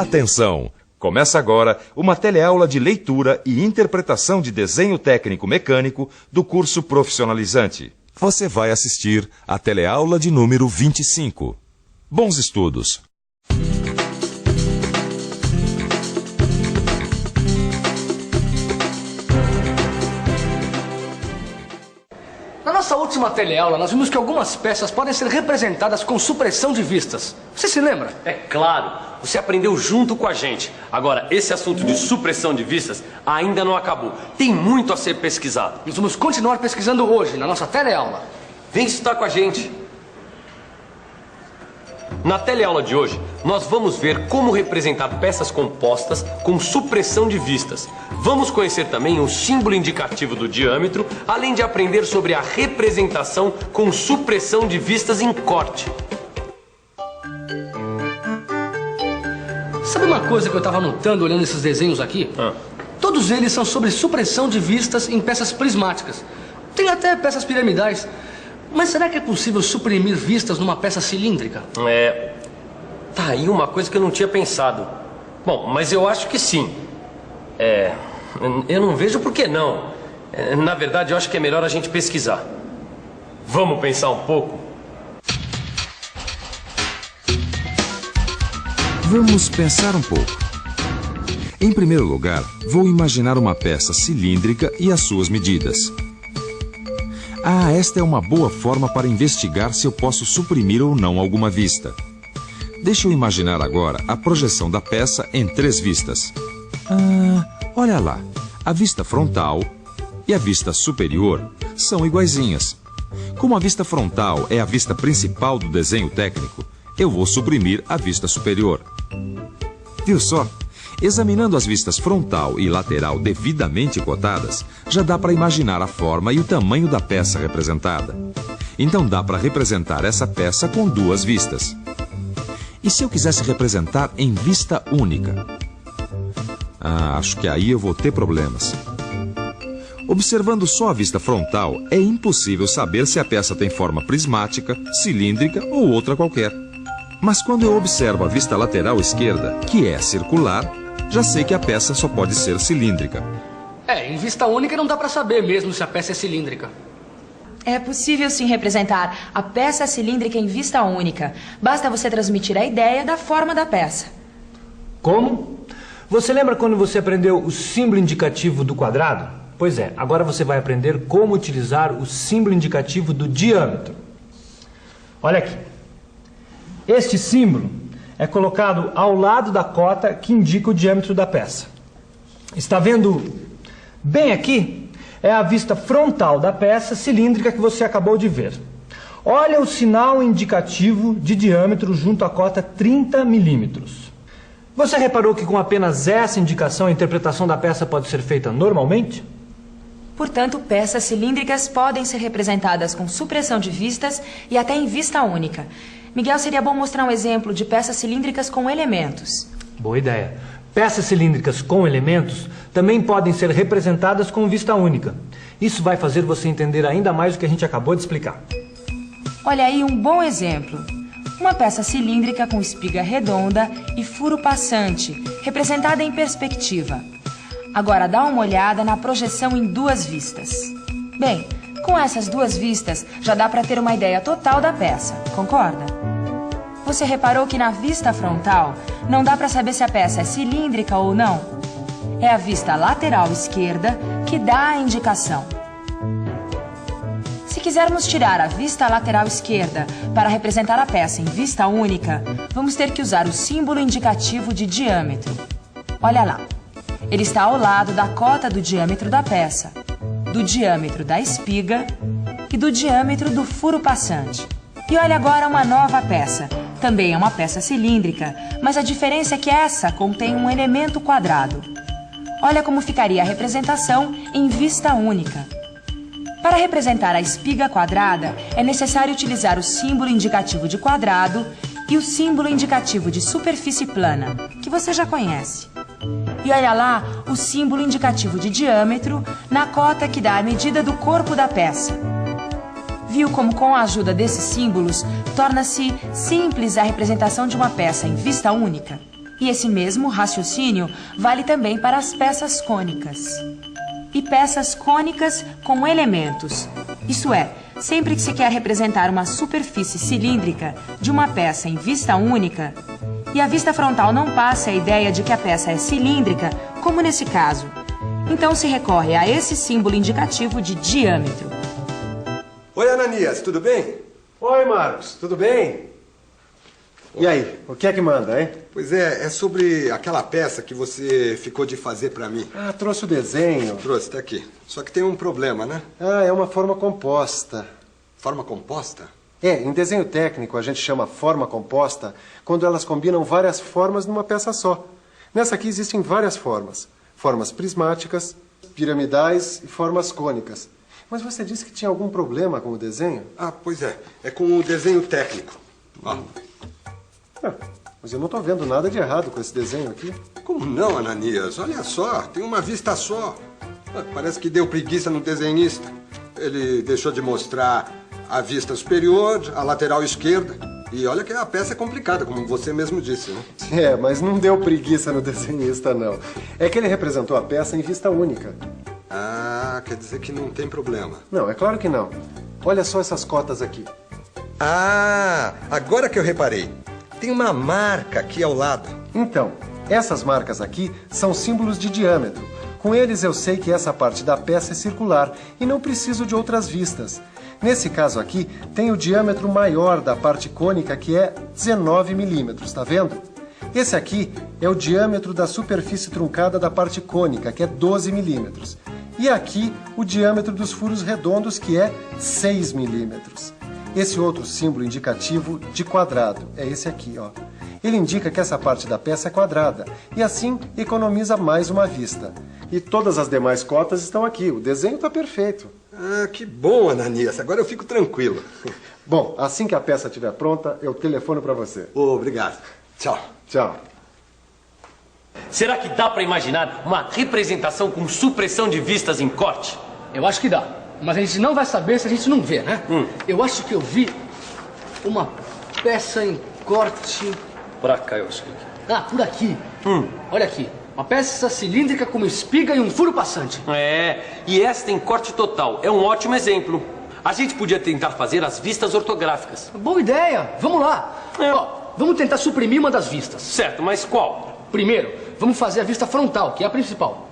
Atenção! Começa agora uma teleaula de leitura e interpretação de desenho técnico mecânico do curso profissionalizante. Você vai assistir a teleaula de número 25. Bons estudos! Na nossa última teleaula, nós vimos que algumas peças podem ser representadas com supressão de vistas. Você se lembra? É claro! Você aprendeu junto com a gente. Agora, esse assunto de supressão de vistas ainda não acabou. Tem muito a ser pesquisado. Nós vamos continuar pesquisando hoje, na nossa teleaula. Vem estudar com a gente. Na teleaula de hoje, nós vamos ver como representar peças compostas com supressão de vistas. Vamos conhecer também o símbolo indicativo do diâmetro, além de aprender sobre a representação com supressão de vistas em corte. Sabe uma coisa que eu estava notando olhando esses desenhos aqui? Todos eles são sobre supressão de vistas em peças prismáticas. Tem até peças piramidais. Mas será que é possível suprimir vistas numa peça cilíndrica? Tá aí uma coisa que eu não tinha pensado. Bom, mas eu acho que sim. Eu não vejo por que não. Na verdade, eu acho que é melhor a gente pesquisar. Vamos pensar um pouco? Vamos pensar um pouco. Em primeiro lugar, vou imaginar uma peça cilíndrica e as suas medidas. Esta é uma boa forma para investigar se eu posso suprimir ou não alguma vista. Deixa eu imaginar agora a projeção da peça em 3 vistas. Olha lá, a vista frontal e a vista superior são iguaizinhas. Como a vista frontal é a vista principal do desenho técnico, eu vou suprimir a vista superior. Viu só? Examinando as vistas frontal e lateral devidamente cotadas, já dá para imaginar a forma e o tamanho da peça representada. Então dá para representar essa peça com 2 vistas. E se eu quisesse representar em vista única? Acho que aí eu vou ter problemas. Observando só a vista frontal, é impossível saber se a peça tem forma prismática, cilíndrica ou outra qualquer. Mas quando eu observo a vista lateral esquerda, que é circular, já sei que a peça só pode ser cilíndrica. Em vista única não dá para saber mesmo se a peça é cilíndrica. É possível sim representar a peça cilíndrica em vista única. Basta você transmitir a ideia da forma da peça. Como? Você lembra quando você aprendeu o símbolo indicativo do quadrado? Pois é, agora você vai aprender como utilizar o símbolo indicativo do diâmetro. Olha aqui. Este símbolo é colocado ao lado da cota que indica o diâmetro da peça. Está vendo bem aqui? É a vista frontal da peça cilíndrica que você acabou de ver. Olha o sinal indicativo de diâmetro junto à cota 30 milímetros. Você reparou que com apenas essa indicação a interpretação da peça pode ser feita normalmente? Portanto, peças cilíndricas podem ser representadas com supressão de vistas e até em vista única. Miguel, seria bom mostrar um exemplo de peças cilíndricas com elementos. Boa ideia. Peças cilíndricas com elementos também podem ser representadas com vista única. Isso vai fazer você entender ainda mais o que a gente acabou de explicar. Olha aí um bom exemplo. Uma peça cilíndrica com espiga redonda e furo passante, representada em perspectiva. Agora dá uma olhada na projeção em 2 vistas. Bem, com essas 2 vistas já dá para ter uma ideia total da peça, concorda? Você reparou que na vista frontal não dá para saber se a peça é cilíndrica ou não? É a vista lateral esquerda que dá a indicação. Se quisermos tirar a vista lateral esquerda para representar a peça em vista única, vamos ter que usar o símbolo indicativo de diâmetro. Olha lá, ele está ao lado da cota do diâmetro da peça, do diâmetro da espiga e do diâmetro do furo passante. E olha agora uma nova peça. Também é uma peça cilíndrica, mas a diferença é que essa contém um elemento quadrado. Olha como ficaria a representação em vista única. Para representar a espiga quadrada, é necessário utilizar o símbolo indicativo de quadrado e o símbolo indicativo de superfície plana, que você já conhece. E olha lá o símbolo indicativo de diâmetro na cota que dá a medida do corpo da peça. Viu como com a ajuda desses símbolos torna-se simples a representação de uma peça em vista única? E esse mesmo raciocínio vale também para as peças cônicas. E peças cônicas com elementos. Isso é, sempre que se quer representar uma superfície cilíndrica de uma peça em vista única, e a vista frontal não passa a ideia de que a peça é cilíndrica, como nesse caso, então se recorre a esse símbolo indicativo de diâmetro. Oi, Ananias, tudo bem? Oi, Marcos, tudo bem? E aí, o que é que manda, hein? Pois é sobre aquela peça que você ficou de fazer pra mim. Ah, trouxe o desenho. Trouxe, tá aqui. Só que tem um problema, né? Ah, é uma forma composta. Forma composta? É, em desenho técnico a gente chama forma composta quando elas combinam várias formas numa peça só. Nessa aqui existem várias formas. Formas prismáticas, piramidais e formas cônicas. Mas você disse que tinha algum problema com o desenho? Ah, pois é. É com o desenho técnico. Ó. Ah, mas eu não estou vendo nada de errado com esse desenho aqui. Como não, Ananias? Olha só, tem uma vista só. Parece que deu preguiça no desenhista. Ele deixou de mostrar a vista superior, a lateral esquerda. E olha que a peça é complicada, como você mesmo disse, né? É, mas não deu preguiça no desenhista, não. É que ele representou a peça em vista única. Ah, quer dizer que não tem problema. Não, é claro que não. Olha só essas cotas aqui. Ah, agora que eu reparei. Tem uma marca aqui ao lado. Então, essas marcas aqui são símbolos de diâmetro. Com eles eu sei que essa parte da peça é circular e não preciso de outras vistas. Nesse caso aqui, tem o diâmetro maior da parte cônica, que é 19 milímetros, tá vendo? Esse aqui é o diâmetro da superfície truncada da parte cônica, que é 12 milímetros. E aqui, o diâmetro dos furos redondos, que é 6 milímetros. Esse outro símbolo indicativo de quadrado é esse aqui, ó. Ele indica que essa parte da peça é quadrada e assim economiza mais uma vista. E todas as demais cotas estão aqui. O desenho está perfeito. Ah, que bom, Ananias. Agora eu fico tranquilo. Bom, assim que a peça estiver pronta, eu telefono para você. Obrigado. Tchau. Tchau. Será que dá para imaginar uma representação com supressão de vistas em corte? Eu acho que dá. Mas a gente não vai saber se a gente não vê, né? Eu acho que eu vi uma peça em corte... Pra cá, eu acho que... Ah, por aqui. Olha aqui. Uma peça cilíndrica com uma espiga e um furo passante. É, e esta em corte total. É um ótimo exemplo. A gente podia tentar fazer as vistas ortográficas. Boa ideia. Vamos lá. Ó, vamos tentar suprimir uma das vistas. Certo, mas qual? Primeiro, vamos fazer a vista frontal, que é a principal.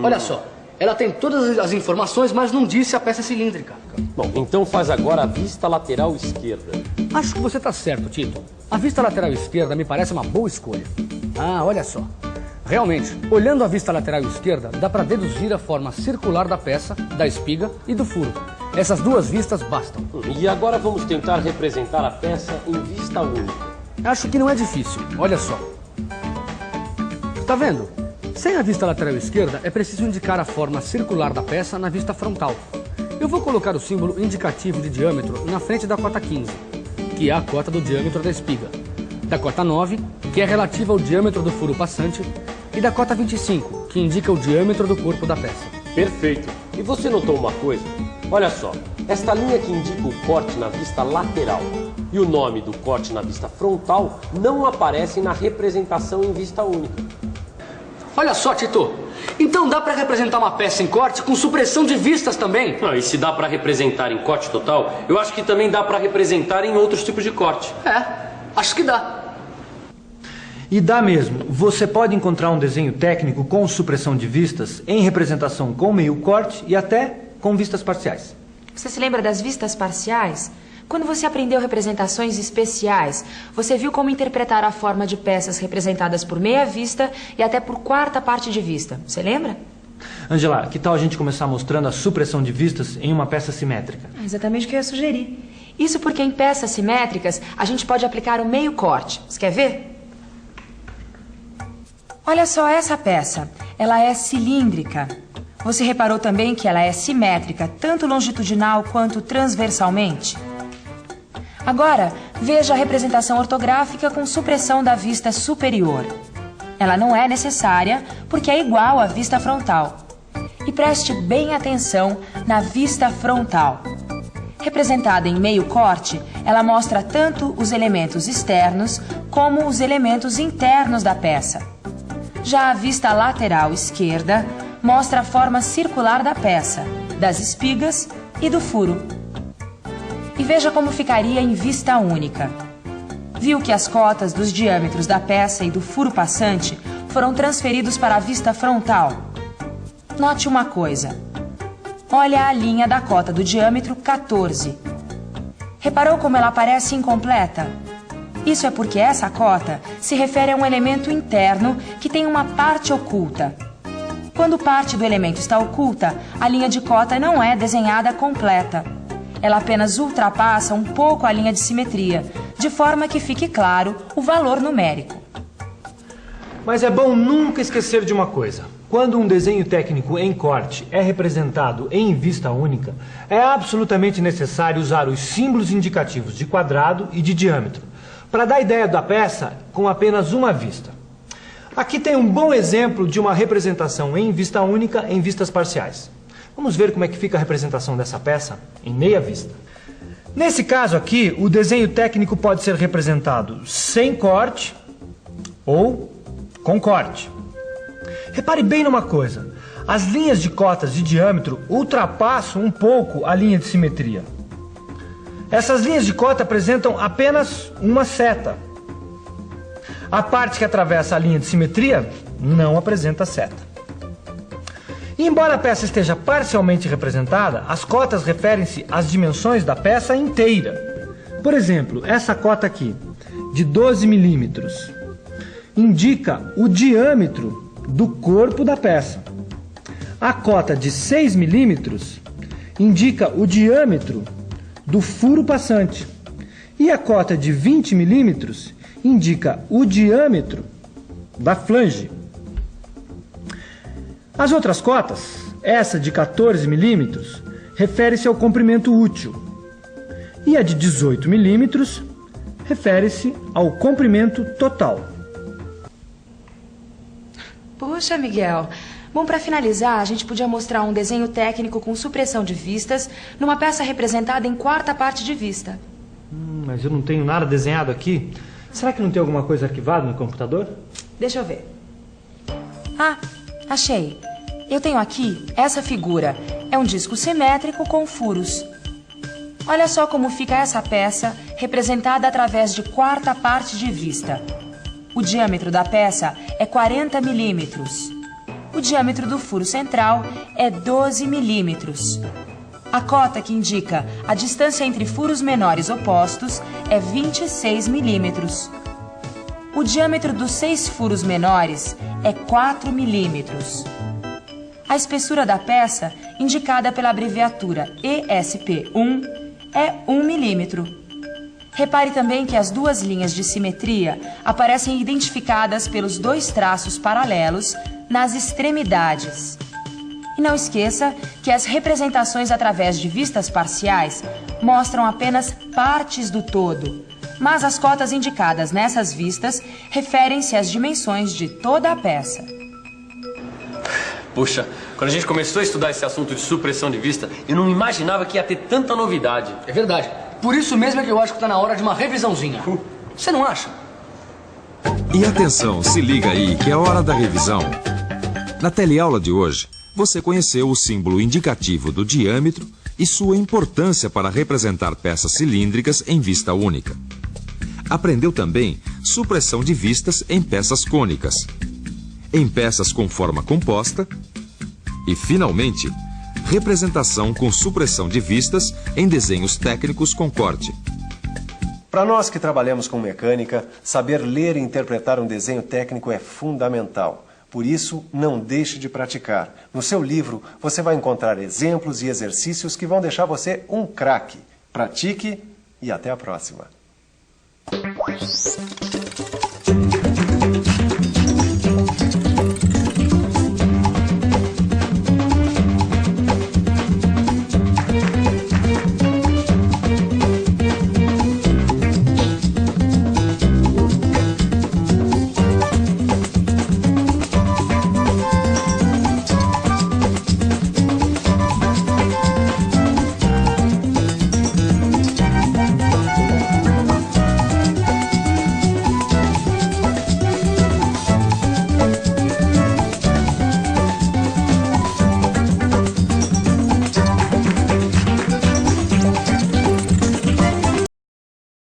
Olha só. Ela tem todas as informações, mas não disse a peça cilíndrica. Bom, então faz agora a vista lateral esquerda. Acho que você está certo, Tito. A vista lateral esquerda me parece uma boa escolha. Ah, olha só. Realmente, olhando a vista lateral esquerda, dá para deduzir a forma circular da peça, da espiga e do furo. Essas duas vistas bastam. E agora vamos tentar representar a peça em vista única. Acho que não é difícil. Olha só. Tá vendo? Sem a vista lateral esquerda, é preciso indicar a forma circular da peça na vista frontal. Eu vou colocar o símbolo indicativo de diâmetro na frente da cota 15, que é a cota do diâmetro da espiga, da cota 9, que é relativa ao diâmetro do furo passante, e da cota 25, que indica o diâmetro do corpo da peça. Perfeito. E você notou uma coisa? Olha só, esta linha que indica o corte na vista lateral e o nome do corte na vista frontal não aparecem na representação em vista única. Olha só, Tito. Então dá para representar uma peça em corte com supressão de vistas também? E se dá para representar em corte total, eu acho que também dá para representar em outros tipos de corte. É, acho que dá. E dá mesmo. Você pode encontrar um desenho técnico com supressão de vistas em representação com meio corte e até com vistas parciais. Você se lembra das vistas parciais? Quando você aprendeu representações especiais, você viu como interpretar a forma de peças representadas por meia vista e até por quarta parte de vista. Você lembra? Angela, que tal a gente começar mostrando a supressão de vistas em uma peça simétrica? É exatamente o que eu ia sugerir. Isso porque em peças simétricas a gente pode aplicar o meio corte. Você quer ver? Olha só essa peça. Ela é cilíndrica. Você reparou também que ela é simétrica, tanto longitudinal quanto transversalmente? Agora, veja a representação ortográfica com supressão da vista superior. Ela não é necessária porque é igual à vista frontal. E preste bem atenção na vista frontal. Representada em meio corte, ela mostra tanto os elementos externos como os elementos internos da peça. Já a vista lateral esquerda mostra a forma circular da peça, das espigas e do furo. E veja como ficaria em vista única. Viu que as cotas dos diâmetros da peça e do furo passante foram transferidos para a vista frontal. Note uma coisa. Olha a linha da cota do diâmetro 14. Reparou como ela parece incompleta? Isso é porque essa cota se refere a um elemento interno que tem uma parte oculta. Quando parte do elemento está oculta, a linha de cota não é desenhada completa. Ela apenas ultrapassa um pouco a linha de simetria, de forma que fique claro o valor numérico. Mas é bom nunca esquecer de uma coisa. Quando um desenho técnico em corte é representado em vista única, é absolutamente necessário usar os símbolos indicativos de quadrado e de diâmetro, para dar ideia da peça com apenas uma vista. Aqui tem um bom exemplo de uma representação em vista única em vistas parciais. Vamos ver como é que fica a representação dessa peça em meia vista. Nesse caso aqui, o desenho técnico pode ser representado sem corte ou com corte. Repare bem numa coisa, as linhas de cotas de diâmetro ultrapassam um pouco a linha de simetria. Essas linhas de cota apresentam apenas uma seta. A parte que atravessa a linha de simetria não apresenta seta. E embora a peça esteja parcialmente representada, as cotas referem-se às dimensões da peça inteira. Por exemplo, essa cota aqui, de 12 milímetros, indica o diâmetro do corpo da peça. A cota de 6 milímetros indica o diâmetro do furo passante. E a cota de 20 milímetros indica o diâmetro da flange. As outras cotas, essa de 14 milímetros, refere-se ao comprimento útil. E a de 18 milímetros refere-se ao comprimento total. Puxa, Miguel. Bom, para finalizar, a gente podia mostrar um desenho técnico com supressão de vistas numa peça representada em quarta parte de vista. Mas eu não tenho nada desenhado aqui. Será que não tem alguma coisa arquivada no computador? Deixa eu ver. Ah, achei. Eu tenho aqui essa figura. É um disco simétrico com furos. Olha só como fica essa peça representada através de quarta parte de vista. O diâmetro da peça é 40 milímetros. O diâmetro do furo central é 12 milímetros. A cota que indica a distância entre furos menores opostos é 26 milímetros. O diâmetro dos 6 furos menores é 4 milímetros. A espessura da peça, indicada pela abreviatura ESP1, é 1 milímetro. Repare também que as duas linhas de simetria aparecem identificadas pelos 2 traços paralelos nas extremidades. E não esqueça que as representações através de vistas parciais mostram apenas partes do todo, mas as cotas indicadas nessas vistas referem-se às dimensões de toda a peça. Puxa, quando a gente começou a estudar esse assunto de supressão de vista, eu não imaginava que ia ter tanta novidade. É verdade. Por isso mesmo é que eu acho que está na hora de uma revisãozinha. Você não acha? E atenção, se liga aí que é hora da revisão. Na teleaula de hoje, você conheceu o símbolo indicativo do diâmetro e sua importância para representar peças cilíndricas em vista única. Aprendeu também supressão de vistas em peças cônicas, em peças com forma composta e, finalmente, representação com supressão de vistas em desenhos técnicos com corte. Para nós que trabalhamos com mecânica, saber ler e interpretar um desenho técnico é fundamental. Por isso, não deixe de praticar. No seu livro, você vai encontrar exemplos e exercícios que vão deixar você um craque. Pratique e até a próxima.